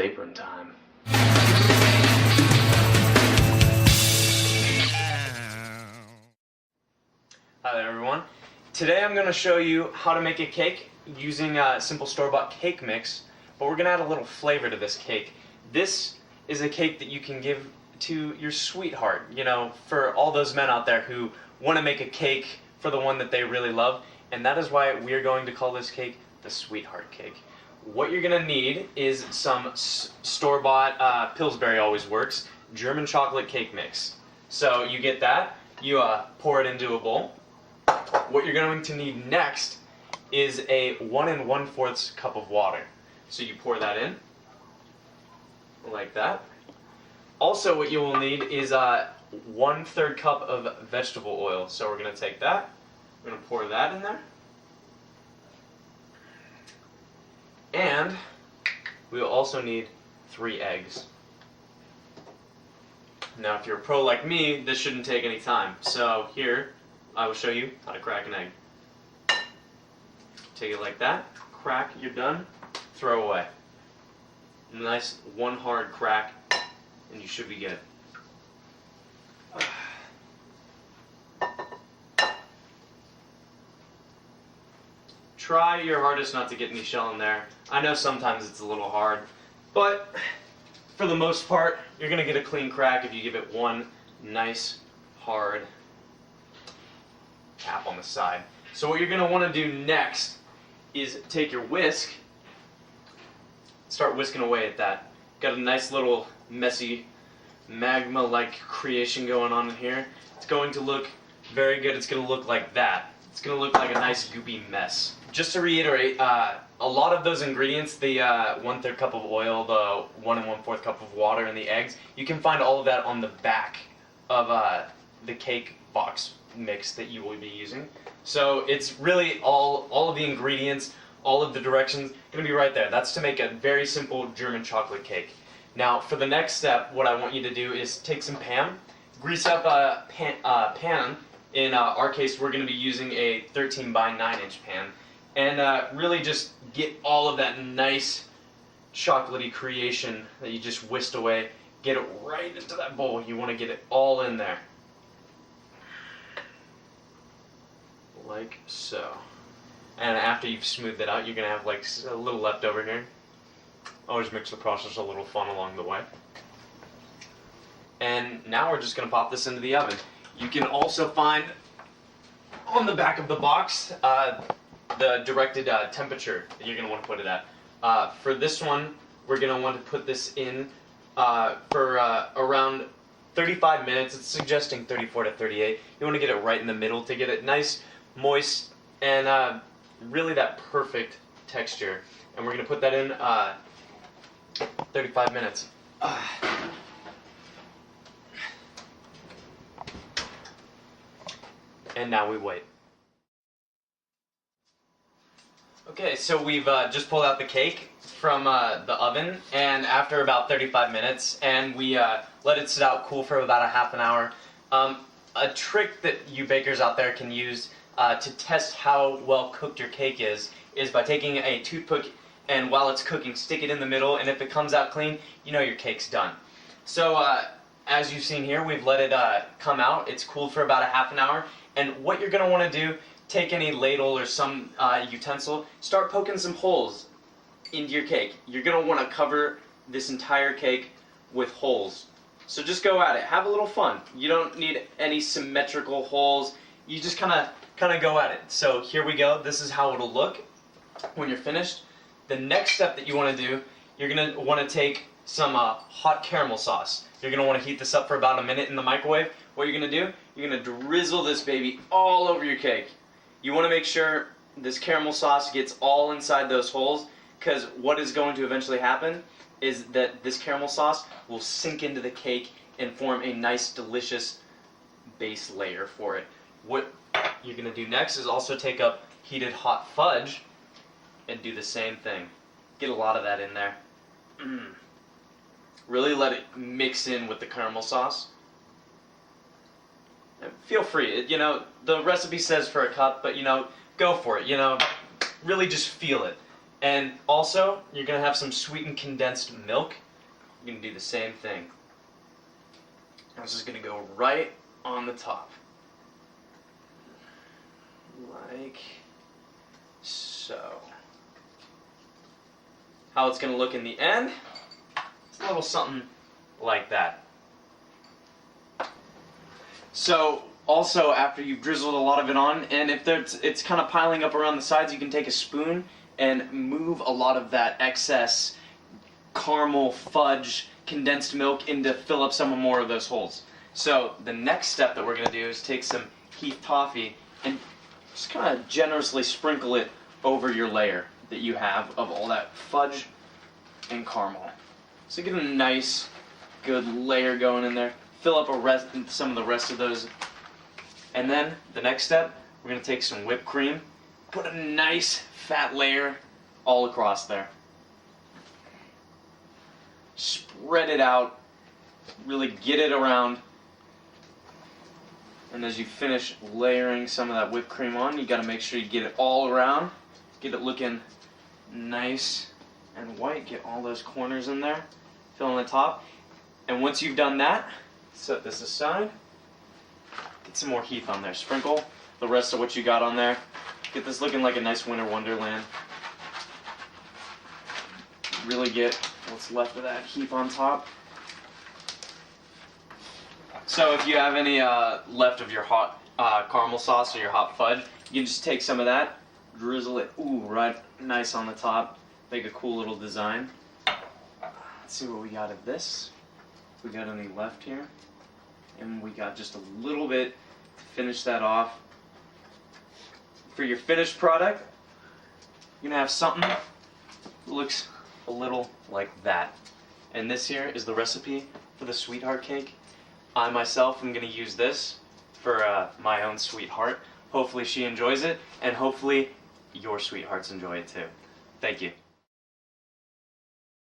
apron time. Hi there everyone. Today I'm going to show you how to make a cake using a simple store-bought cake mix, but we're going to add a little flavor to this cake. This is a cake that you can give to your sweetheart, you know, for all those men out there who want to make a cake for the one that they really love, and that is why we're going to call this cake the sweetheart cake. What you're going to need is some store-bought, Pillsbury always works, German chocolate cake mix. So you get that, you pour it into a bowl. What you're going to need next is a 1 1/4 cup of water. So you pour that in, like that. Also what you will need is 1/3 cup of vegetable oil. So we're going to take that, we're going to pour that in there. And we will also need 3 eggs. Now if you're a pro like me, this shouldn't take any time. So here, I will show you how to crack an egg. Take it like that, crack, you're done, throw away. Nice one hard crack, and you should be good. Try your hardest not to get any shell in there. I know sometimes it's a little hard, but for the most part, you're going to get a clean crack if you give it one nice hard tap on the side. So what you're going to want to do next is take your whisk, start whisking away at that. Got a nice little messy magma-like creation going on in here. It's going to look very good. It's going to look like that. It's going to look like a nice goopy mess. Just to reiterate, a lot of those ingredients, the 1/3 cup of oil, the 1 1/4 cup of water, and the eggs, you can find all of that on the back of the cake box mix that you will be using. So it's really all of the ingredients, all of the directions, going to be right there. That's to make a very simple German chocolate cake. Now for the next step, what I want you to do is take some pan, grease up a pan. In our case, we're going to be using a 13 by 9-inch pan, and really just get all of that nice chocolatey creation that you just whisked away, get it right into that bowl. You want to get it all in there. Like so. And after you've smoothed it out, you're going to have like a little left over here. Always makes the process a little fun along the way. And now we're just going to pop this into the oven. You can also find on the back of the box the directed temperature that you're going to want to put it at. For this one, we're going to want to put this in for around 35 minutes. It's suggesting 34 to 38. You want to get it right in the middle to get it nice, moist, and really that perfect texture. And we're going to put that in 35 minutes. And now we wait. Okay, so we've just pulled out the cake from the oven, and after about 35 minutes, and we let it sit out cool for about a half an hour. A trick that you bakers out there can use to test how well cooked your cake is by taking a toothpick and while it's cooking, stick it in the middle, and if it comes out clean, you know your cake's done. So as you've seen here, we've let it come out. It's cooled for about a half an hour. And what you're going to want to do, take any ladle or some utensil, start poking some holes into your cake. You're going to want to cover this entire cake with holes. So just go at it. Have a little fun. You don't need any symmetrical holes. You just kind of go at it. So here we go. This is how it'll look when you're finished. The next step that you want to do, you're going to want to take some hot caramel sauce. You're going to want to heat this up for about a minute in the microwave. What you're going to do, you're going to drizzle this baby all over your cake. You want to make sure this caramel sauce gets all inside those holes, because what is going to eventually happen is that this caramel sauce will sink into the cake and form a nice, delicious base layer for it. What you're going to do next is also take up heated hot fudge and do the same thing. Get a lot of that in there. Really let it mix in with the caramel sauce. Feel free, you know, the recipe says for a cup, but you know, go for it, you know, really just feel it. And also, you're going to have some sweetened condensed milk. You're going to do the same thing. I'm just going to go right on the top. Like so. How it's going to look in the end, it's a little something like that. So, also after you've drizzled a lot of it on, and if it's kind of piling up around the sides, you can take a spoon and move a lot of that excess caramel, fudge, condensed milk in to fill up some more of those holes. So the next step that we're going to do is take some Heath toffee and just kind of generously sprinkle it over your layer that you have of all that fudge and caramel. So get a nice, good layer going in there. Fill up some of the rest of those. And then the next step, we're going to take some whipped cream, put a nice fat layer all across there. Spread it out, really get it around. And as you finish layering some of that whipped cream on, you got to make sure you get it all around. Get it looking nice and white. Get all those corners in there. Fill in the top. And once you've done that, set this aside. Get some more Heath on there. Sprinkle the rest of what you got on there. Get this looking like a nice winter wonderland. Really get what's left of that Heath on top. So if you have any left of your hot caramel sauce or your hot fudge, you can just take some of that, drizzle it, right nice on the top, make a cool little design. Let's see what we got of this. If we got any left here. And we got just a little bit to finish that off. For your finished product, you're going to have something that looks a little like that. And this here is the recipe for the sweetheart cake. I myself am going to use this for my own sweetheart. Hopefully she enjoys it, and hopefully your sweethearts enjoy it too. Thank you.